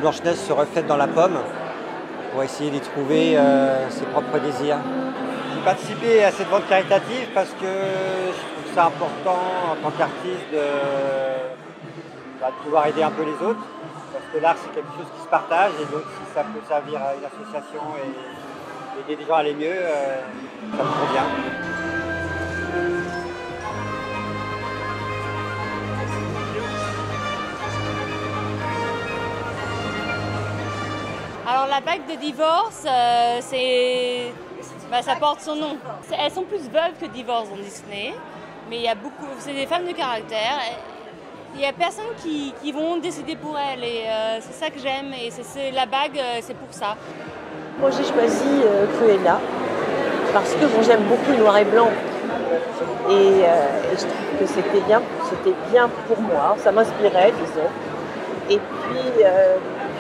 Blanche-Neige se reflète dans la pomme pour essayer d'y trouver ses propres désirs. J'ai participé à cette vente caritative parce que je trouve ça important en tant qu'artiste de pouvoir aider un peu les autres. Parce que l'art, c'est quelque chose qui se partage et donc si ça peut servir à une association et aider des gens à aller mieux, ça me convient. Alors la bague de divorce, ça porte son nom. Elles sont plus veuves que divorces dans Disney, mais il y a beaucoup, c'est des femmes de caractère. Il n'y a personne qui vont décider pour elles et c'est ça que j'aime et la bague, c'est pour ça. Moi j'ai choisi Cruella parce que j'aime beaucoup le noir et blanc et je trouve que c'était bien pour moi, ça m'inspirait disons. Et puis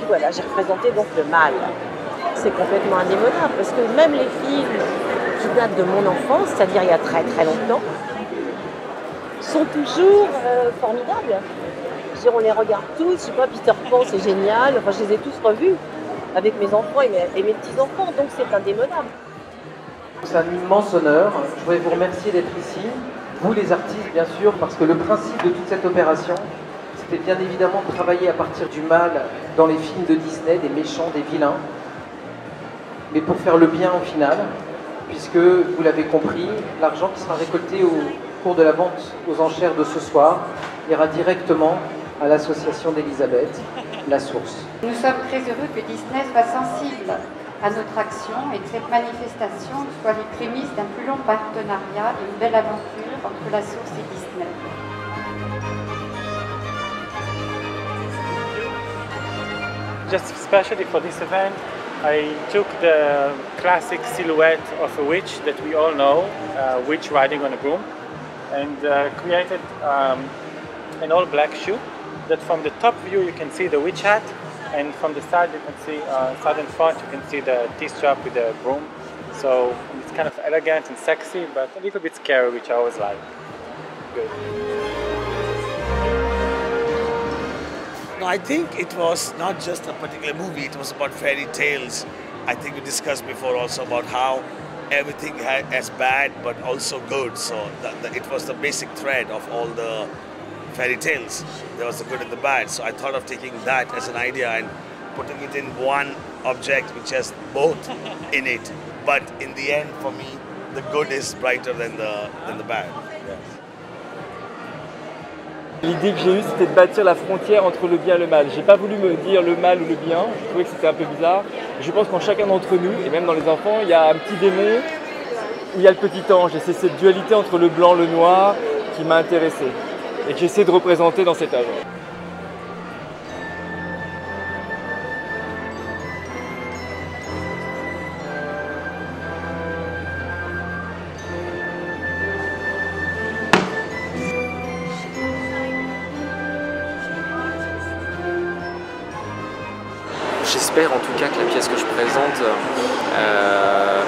voilà, j'ai représenté donc le mal. C'est complètement indémodable parce que même les films qui datent de mon enfance, c'est-à-dire il y a très très longtemps, sont toujours formidables. Je veux dire, on les regarde tous, je sais pas, Peter Pan c'est génial, enfin je les ai tous revus avec mes enfants et mes petits-enfants, donc c'est indémodable. C'est un immense honneur, je voudrais vous remercier d'être ici, vous les artistes bien sûr, parce que le principe de toute cette opération, c'était bien évidemment de travailler à partir du mal dans les films de Disney, des méchants, des vilains, mais pour faire le bien au final, puisque vous l'avez compris, l'argent qui sera récolté au cours de la vente aux enchères de ce soir ira directement à l'association d'Elisabeth, La Source. Nous sommes très heureux que Disney soit sensible à notre action et que cette manifestation soit les prémices d'un plus long partenariat et une belle aventure entre La Source et Disney. Just especially for this event, I took the classic silhouette of a witch that we all know, witch riding on a broom, and created an all black shoe that from the top view you can see the witch hat, and from the side you can see, side and front you can see the T-strap with the broom. So it's kind of elegant and sexy, but a little bit scary, which I always like. Good. No, I think it was not just a particular movie, it was about fairy tales. I think we discussed before also about how everything has bad but also good. So it was the basic thread of all the fairy tales. There was the good and the bad. So I thought of taking that as an idea and putting it in one object which has both in it. But in the end, for me, the good is brighter than the bad. Yes. L'idée que j'ai eue, c'était de bâtir la frontière entre le bien et le mal. J'ai pas voulu me dire le mal ou le bien, je trouvais que c'était un peu bizarre. Je pense qu'en chacun d'entre nous, et même dans les enfants, il y a un petit démon où il y a le petit ange. Et c'est cette dualité entre le blanc et le noir qui m'a intéressé et que j'essaie de représenter dans cette œuvre. J'espère en tout cas que la pièce que je présente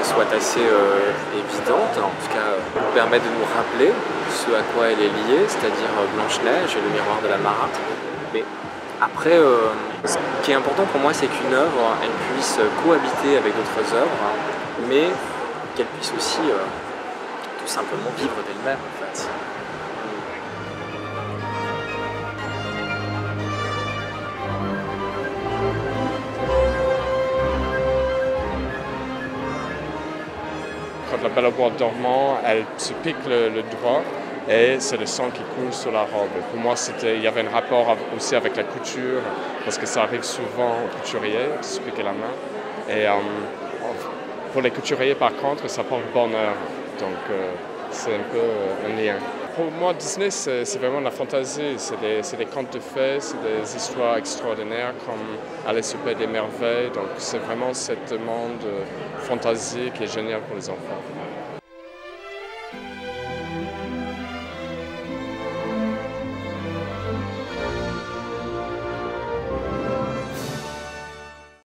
soit assez évidente, en tout cas permet de nous rappeler ce à quoi elle est liée, c'est-à-dire Blanche-Neige et le miroir de la marâtre. Mais après, ce qui est important pour moi, c'est qu'une œuvre, elle puisse cohabiter avec d'autres œuvres, mais qu'elle puisse aussi tout simplement vivre d'elle-même en fait. Quand la Belle au bois dormant, elle se pique le doigt et c'est le sang qui coule sur la robe. Pour moi, il y avait un rapport aussi avec la couture, parce que ça arrive souvent aux couturiers de se piquer la main. Et pour les couturiers, par contre, ça porte bonheur. Donc, c'est un peu un lien. Pour moi, Disney, c'est vraiment la fantaisie. C'est des contes de fées, c'est des histoires extraordinaires comme Alice au Pays des Merveilles. Donc, c'est vraiment ce monde fantasy qui est génial pour les enfants.